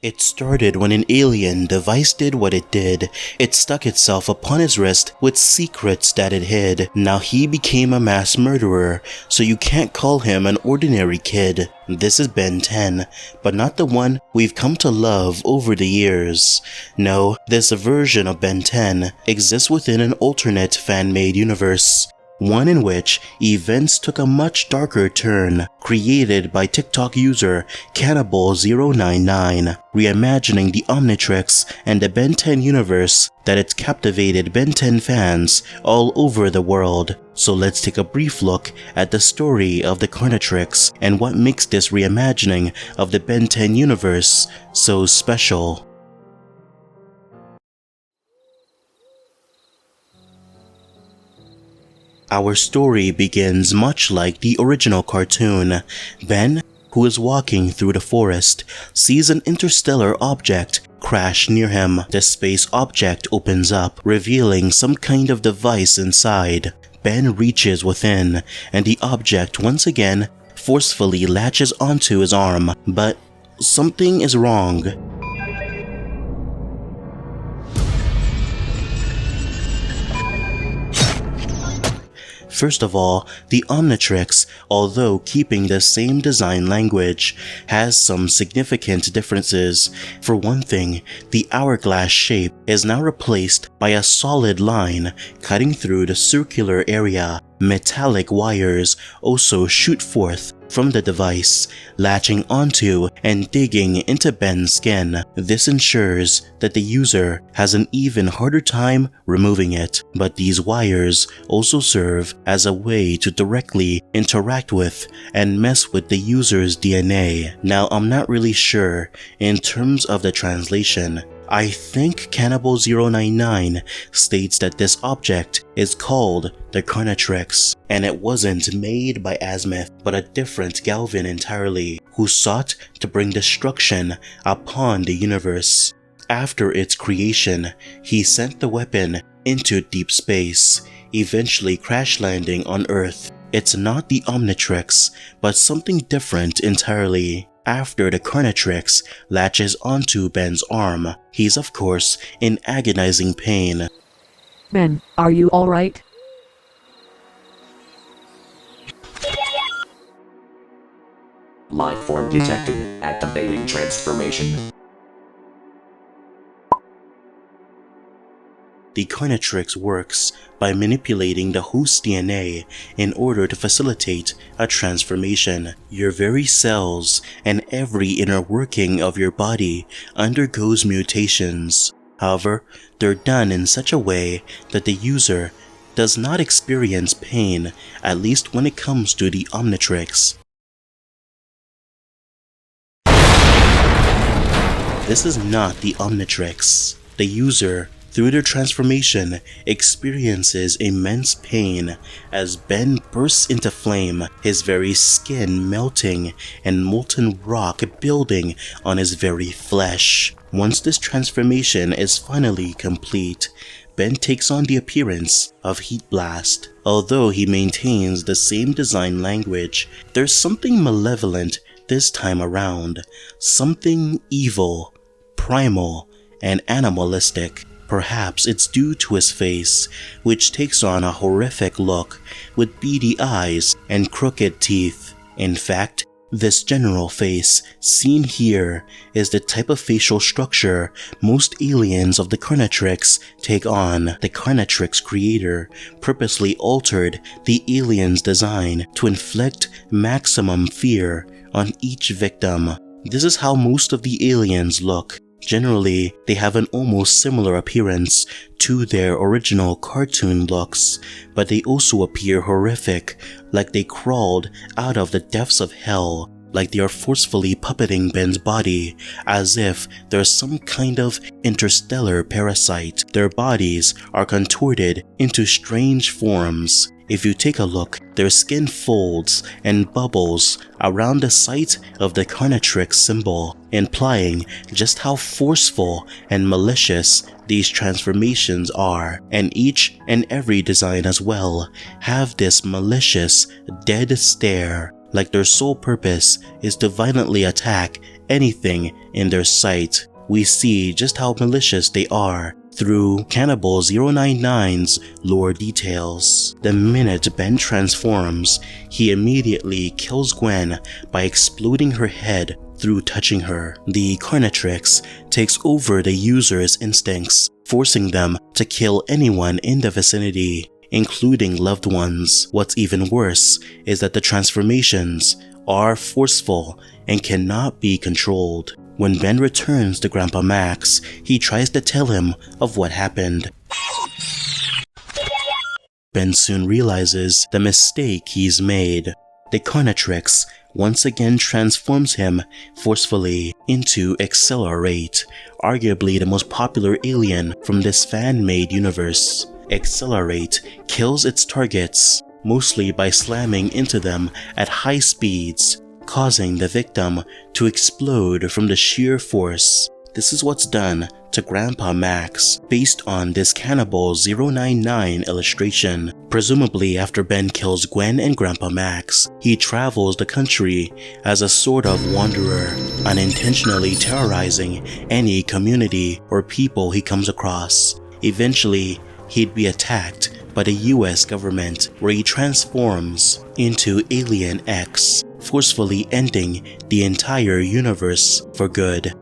It started when an alien device did what it did. It stuck itself upon his wrist with secrets that it hid. Now he became a mass murderer, so you can't call him an ordinary kid. This is Ben 10, but not the one we've come to love over the years. No, this version of Ben 10 exists within an alternate fan-made universe. One in which events took a much darker turn, created by TikTok user Cannibal099, reimagining the Omnitrix and the Ben 10 universe that it's captivated Ben 10 fans all over the world. So let's take a brief look at the story of the Carnitrix and what makes this reimagining of the Ben 10 universe so special. Our story begins much like the original cartoon. Ben, who is walking through the forest, sees an interstellar object crash near him. The space object opens up, revealing some kind of device inside. Ben reaches within, and the object once again forcefully latches onto his arm, but something is wrong. First of all, the Omnitrix, although keeping the same design language, has some significant differences. For one thing, the hourglass shape is now replaced by a solid line cutting through the circular area. Metallic wires also shoot forth from the device, latching onto and digging into Ben's skin. This ensures that the user has an even harder time removing it. But these wires also serve as a way to directly interact with and mess with the user's DNA. Now, I'm not really sure in terms of the translation. I think Cannibal099 states that this object is called the Carnitrix, and it wasn't made by Azimuth, but a different Galvin entirely, who sought to bring destruction upon the universe. After its creation, he sent the weapon into deep space, eventually crash landing on Earth. It's not the Omnitrix, but something different entirely. After the Carnitrix latches onto Ben's arm, he's of course in agonizing pain. Ben, are you alright? Life form detected. Activating transformation. The Carnitrix works by manipulating the host DNA in order to facilitate a transformation. Your very cells and every inner working of your body undergoes mutations. However, they're done in such a way that the user does not experience pain, at least when it comes to the Omnitrix. This is not the Omnitrix. The user, through their transformation, experiences immense pain as Ben bursts into flame, his very skin melting and molten rock building on his very flesh. Once this transformation is finally complete, Ben takes on the appearance of Heat Blast. Although he maintains the same design language, there's something malevolent this time around, something evil, primal, and animalistic. Perhaps it's due to his face, which takes on a horrific look with beady eyes and crooked teeth. In fact, this general face seen here is the type of facial structure most aliens of the Carnitrix take on. The Carnitrix creator purposely altered the alien's design to inflict maximum fear on each victim. This is how most of the aliens look. Generally, they have an almost similar appearance to their original cartoon looks, but they also appear horrific, like they crawled out of the depths of hell, like they are forcefully puppeting Ben's body, as if they're some kind of interstellar parasite. Their bodies are contorted into strange forms. If you take a look, their skin folds and bubbles around the site of the Carnitrix symbol, implying just how forceful and malicious these transformations are. And each and every design as well have this malicious, dead stare. like their sole purpose is to violently attack anything in their sight. We see just how malicious they are through Cannibal 099's lore details. The minute Ben transforms, he immediately kills Gwen by exploding her head through touching her. The Carnitrix takes over the user's instincts, forcing them to kill anyone in the vicinity, including loved ones. What's even worse is that the transformations are forceful and cannot be controlled. When Ben returns to Grandpa Max, he tries to tell him of what happened. Ben soon realizes the mistake he's made. The Carnitrix once again transforms him forcefully into Accelerate, arguably the most popular alien from this fan-made universe. Accelerate kills its targets, mostly by slamming into them at high speeds, causing the victim to explode from the sheer force. This is what's done to Grandpa Max based on this Cannibal 099 illustration. Presumably after Ben kills Gwen and Grandpa Max, he travels the country as a sort of wanderer, unintentionally terrorizing any community or people he comes across. Eventually, he'd be attacked by the US government, where he transforms into Alien X, forcefully ending the entire universe for good.